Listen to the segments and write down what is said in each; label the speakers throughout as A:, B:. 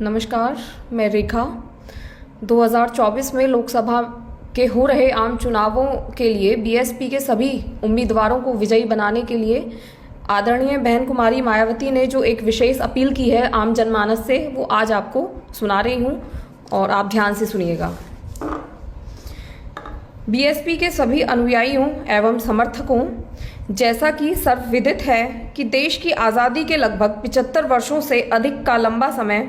A: नमस्कार, मैं रेखा। 2024 में लोकसभा के हो रहे आम चुनावों के लिए बीएसपी के सभी उम्मीदवारों को विजयी बनाने के लिए आदरणीय बहन कुमारी मायावती ने जो एक विशेष अपील की है आम जनमानस से, वो आज आपको सुना रही हूँ और आप ध्यान से सुनिएगा। बीएसपी के सभी अनुयायियों एवं समर्थकों, जैसा कि सर्वविदित है कि देश की आज़ादी के लगभग 75 वर्षों से अधिक का लंबा समय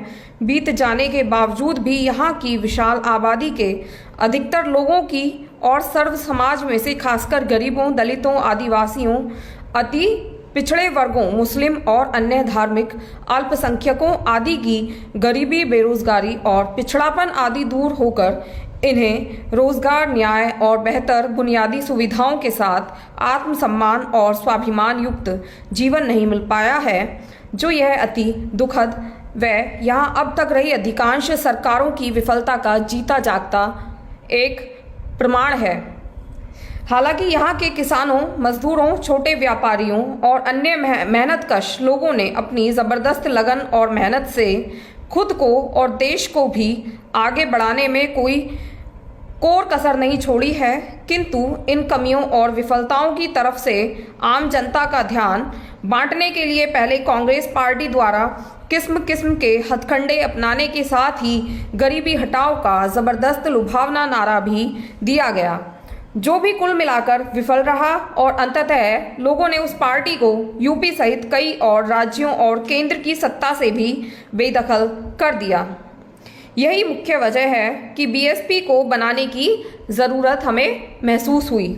A: बीत जाने के बावजूद भी यहाँ की विशाल आबादी के अधिकतर लोगों की और सर्व समाज में से खासकर गरीबों, दलितों, आदिवासियों, अति पिछड़े वर्गों, मुस्लिम और अन्य धार्मिक अल्पसंख्यकों आदि की गरीबी, बेरोजगारी और पिछड़ापन आदि दूर होकर इन्हें रोजगार, न्याय और बेहतर बुनियादी सुविधाओं के साथ आत्मसम्मान और स्वाभिमान युक्त जीवन नहीं मिल पाया है, जो यह अति दुखद व यहाँ अब तक रही अधिकांश सरकारों की विफलता का जीता जागता एक प्रमाण है। हालांकि यहाँ के किसानों, मजदूरों, छोटे व्यापारियों और अन्य मेहनतकश लोगों ने अपनी ज़बरदस्त लगन और मेहनत से खुद को और देश को भी आगे बढ़ाने में कोई कोर कसर नहीं छोड़ी है, किंतु इन कमियों और विफलताओं की तरफ से आम जनता का ध्यान बांटने के लिए पहले कांग्रेस पार्टी द्वारा किस्म किस्म के हथकंडे अपनाने के साथ ही गरीबी हटाओ का ज़बरदस्त लुभावना नारा भी दिया गया, जो भी कुल मिलाकर विफल रहा और अंततः लोगों ने उस पार्टी को यूपी सहित कई और राज्यों और केंद्र की सत्ता से भी बेदखल कर दिया। यही मुख्य वजह है कि बीएसपी को बनाने की ज़रूरत हमें महसूस हुई।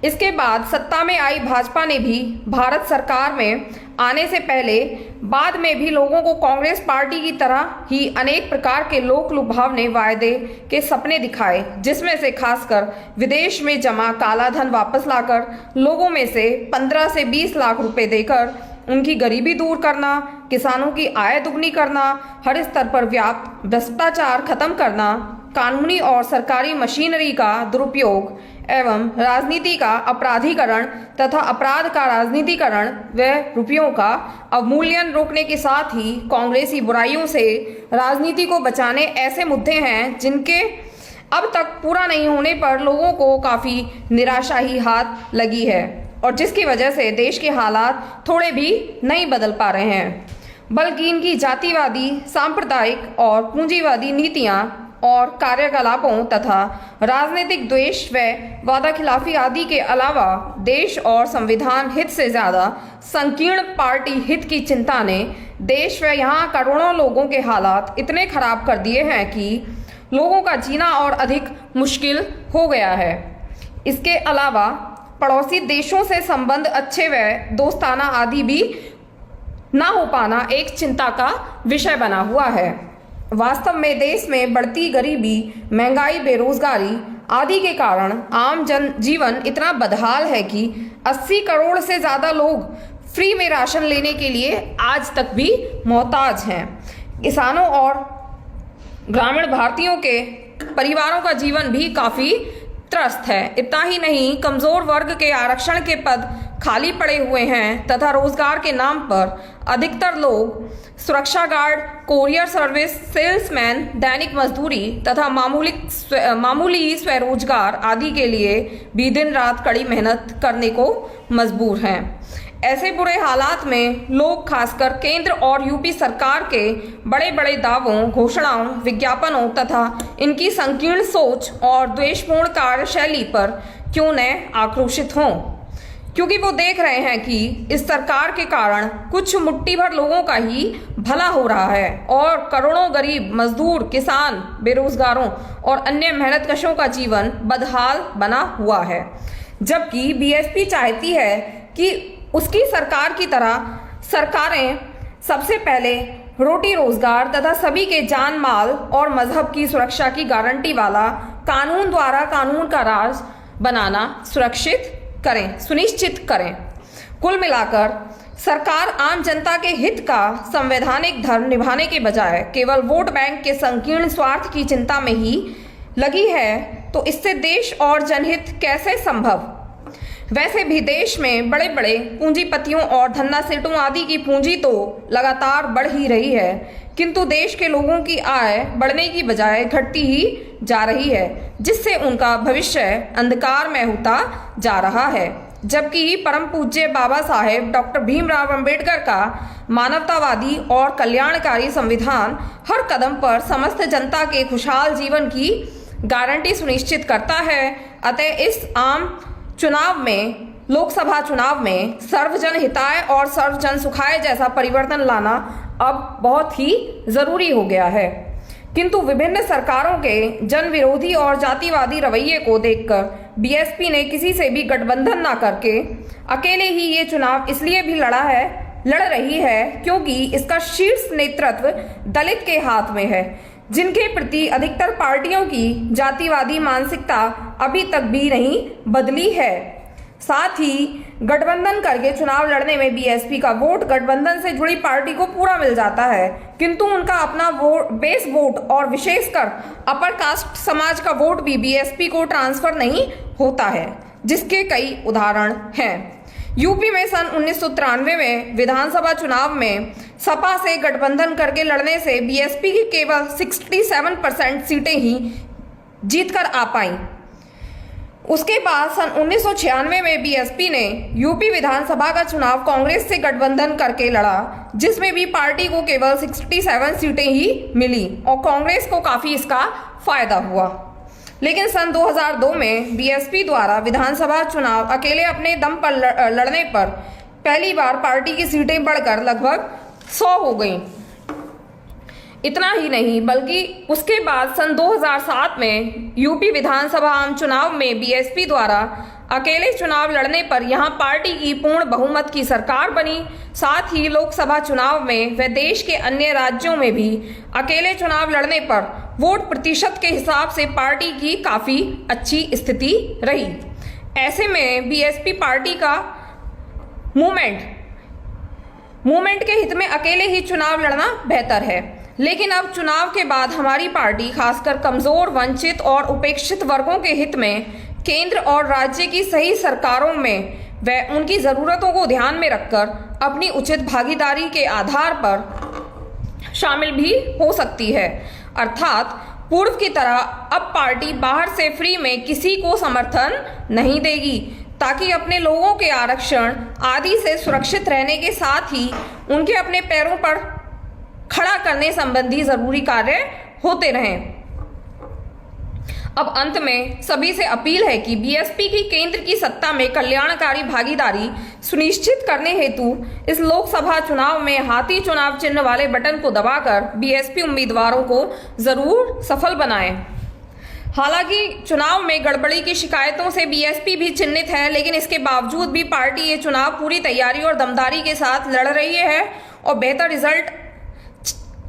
A: इसके बाद सत्ता में आई भाजपा ने भी भारत सरकार में आने से पहले बाद में भी लोगों को कांग्रेस पार्टी की तरह ही अनेक प्रकार के लोक लुभावने वायदे के सपने दिखाए, जिसमें से खासकर विदेश में जमा काला धन वापस लाकर लोगों में से 15 से 20 लाख रुपए देकर उनकी गरीबी दूर करना, किसानों की आय दुगनी करना, हर स्तर पर व्याप्त भ्रष्टाचार खत्म करना, कानूनी और सरकारी मशीनरी का दुरुपयोग एवं राजनीति का अपराधीकरण तथा अपराध का राजनीतिकरण व रुपयों का अवमूल्यन रोकने के साथ ही कांग्रेसी बुराइयों से राजनीति को बचाने ऐसे मुद्दे हैं जिनके अब तक पूरा नहीं होने पर लोगों को काफ़ी निराशा ही हाथ लगी है और जिसकी वजह से देश के हालात थोड़े भी नहीं बदल पा रहे हैं, बल्कि इनकी जातिवादी, सांप्रदायिक और पूंजीवादी नीतियां और कार्यकलापों तथा राजनीतिक द्वेष व वादाखिलाफी आदि के अलावा देश और संविधान हित से ज़्यादा संकीर्ण पार्टी हित की चिंता ने देश व यहाँ करोड़ों लोगों के हालात इतने खराब कर दिए हैं कि लोगों का जीना और अधिक मुश्किल हो गया है। इसके अलावा पड़ोसी देशों से संबंध अच्छे व दोस्ताना आदि भी ना हो पाना एक चिंता का विषय बना हुआ है। वास्तव में देश में बढ़ती गरीबी, महंगाई, बेरोजगारी आदि के कारण आम जन जीवन इतना बदहाल है कि 80 करोड़ से ज़्यादा लोग फ्री में राशन लेने के लिए आज तक भी मोहताज हैं। किसानों और ग्रामीण भारतीयों के परिवारों का जीवन भी काफ़ी त्रस्त है। इतना ही नहीं, कमज़ोर वर्ग के आरक्षण के पद खाली पड़े हुए हैं तथा रोजगार के नाम पर अधिकतर लोग सुरक्षा गार्ड, कोरियर सर्विस, सेल्समैन, दैनिक मजदूरी तथा मामूली स्वरोजगार आदि के लिए भी दिन रात कड़ी मेहनत करने को मजबूर हैं। ऐसे बुरे हालात में लोग खासकर केंद्र और यूपी सरकार के बड़े बड़े दावों, घोषणाओं, विज्ञापनों तथा इनकी संकीर्ण सोच और द्वेषपूर्ण कार्यशैली पर क्यों न आक्रोशित हों, क्योंकि वो देख रहे हैं कि इस सरकार के कारण कुछ मुट्ठी भर लोगों का ही भला हो रहा है और करोड़ों गरीब, मजदूर, किसान, बेरोजगारों और अन्य मेहनतकशों का जीवन बदहाल बना हुआ है। जबकि बीएसपी चाहती है कि उसकी सरकार की तरह सरकारें सबसे पहले रोटी रोजगार तथा सभी के जान माल और मजहब की सुरक्षा की गारंटी वाला कानून द्वारा कानून का राज बनाना सुनिश्चित करें। कुल मिलाकर सरकार आम जनता के हित का संवैधानिक धर्म निभाने के बजाय केवल वोट बैंक के संकीर्ण स्वार्थ की चिंता में ही लगी है, तो इससे देश और जनहित कैसे संभव। वैसे भी देश में बड़े बड़े पूंजीपतियों और धन्ना सेठों आदि की पूंजी तो लगातार बढ़ ही रही है, किंतु देश के लोगों की आय बढ़ने की बजाय घटती ही जा रही है, जिससे उनका भविष्य अंधकार में होता जा रहा है। जबकि परम पूज्य बाबा साहेब डॉक्टर भीमराव अंबेडकर का मानवतावादी और कल्याणकारी संविधान हर कदम पर समस्त जनता के खुशहाल जीवन की गारंटी सुनिश्चित करता है। अतः इस आम चुनाव में, लोकसभा चुनाव में सर्वजन हिताय और सर्वजन सुखाय जैसा परिवर्तन लाना अब बहुत ही जरूरी हो गया है। किंतु विभिन्न सरकारों के जन विरोधी और जातिवादी रवैये को देखकर बीएसपी ने किसी से भी गठबंधन न करके अकेले ही ये चुनाव इसलिए भी लड़ रही है क्योंकि इसका शीर्ष नेतृत्व दलित के हाथ में है, जिनके प्रति अधिकतर पार्टियों की जातिवादी मानसिकता अभी तक भी नहीं बदली है। साथ ही गठबंधन करके चुनाव लड़ने में बीएसपी का वोट गठबंधन से जुड़ी पार्टी को पूरा मिल जाता है, किंतु उनका अपना वोट, बेस वोट और विशेषकर अपर कास्ट समाज का वोट भी बीएसपी को ट्रांसफर नहीं होता है, जिसके कई उदाहरण हैं। यूपी में सन 1993 में विधानसभा चुनाव में सपा से गठबंधन करके लड़ने से बीएसपी की केवल 67% सीटें ही जीतकर आ पाईं। उसके बाद सन 1996 में बीएसपी ने यूपी विधानसभा का चुनाव कांग्रेस से गठबंधन करके लड़ा, जिसमें भी पार्टी को केवल 67 सीटें ही मिली और कांग्रेस को काफी इसका फायदा हुआ। लेकिन सन 2002 में बीएसपी द्वारा विधानसभा चुनाव अकेले अपने दम पर लड़ने पर पहली बार पार्टी की सीटें बढ़कर लगभग 100 हो गईं। इतना ही नहीं बल्कि उसके बाद सन 2007 में यूपी विधानसभा आम चुनाव में बीएसपी द्वारा अकेले चुनाव लड़ने पर यहां पार्टी की पूर्ण बहुमत की सरकार बनी। साथ ही लोकसभा चुनाव में व देश के अन्य राज्यों में भी अकेले चुनाव लड़ने पर वोट प्रतिशत के हिसाब से पार्टी की काफी अच्छी स्थिति रही। ऐसे में बीएसपी पार्टी का मूवमेंट के हित में अकेले ही चुनाव लड़ना बेहतर है। लेकिन अब चुनाव के बाद हमारी पार्टी खासकर कमजोर, वंचित और उपेक्षित वर्गों के हित में केंद्र और राज्य की सही सरकारों में व उनकी जरूरतों को ध्यान में रखकर अपनी उचित भागीदारी के आधार पर शामिल भी हो सकती है। अर्थात पूर्व की तरह अब पार्टी बाहर से फ्री में किसी को समर्थन नहीं देगी, ताकि अपने लोगों के आरक्षण आदि से सुरक्षित रहने के साथ ही उनके अपने पैरों पर खड़ा करने संबंधी जरूरी कार्य होते रहें। अब अंत में सभी से अपील है कि बीएसपी की केंद्र की सत्ता में कल्याणकारी भागीदारी सुनिश्चित करने हेतु इस लोकसभा चुनाव में हाथी चुनाव चिन्ह वाले बटन को दबाकर बीएसपी उम्मीदवारों को जरूर सफल बनाएं। हालांकि चुनाव में गड़बड़ी की शिकायतों से बीएसपी भी चिन्हित है, लेकिन इसके बावजूद भी पार्टी ये चुनाव पूरी तैयारी और दमदारी के साथ लड़ रही है और बेहतर रिजल्ट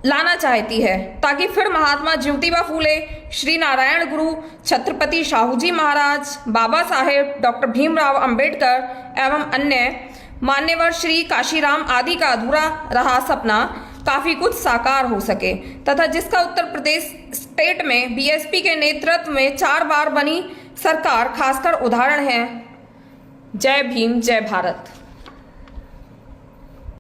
A: लाना चाहती है, ताकि फिर महात्मा ज्योतिबा फूले, श्री नारायण गुरु, छत्रपति शाहूजी महाराज, बाबा साहेब डॉक्टर भीमराव अंबेडकर एवं अन्य मान्यवर श्री काशीराम आदि का अधूरा रहा सपना काफी कुछ साकार हो सके, तथा जिसका उत्तर प्रदेश स्टेट में बीएसपी के नेतृत्व में 4 बार बनी सरकार खासकर उदाहरण है। जय भीम, जय भारत।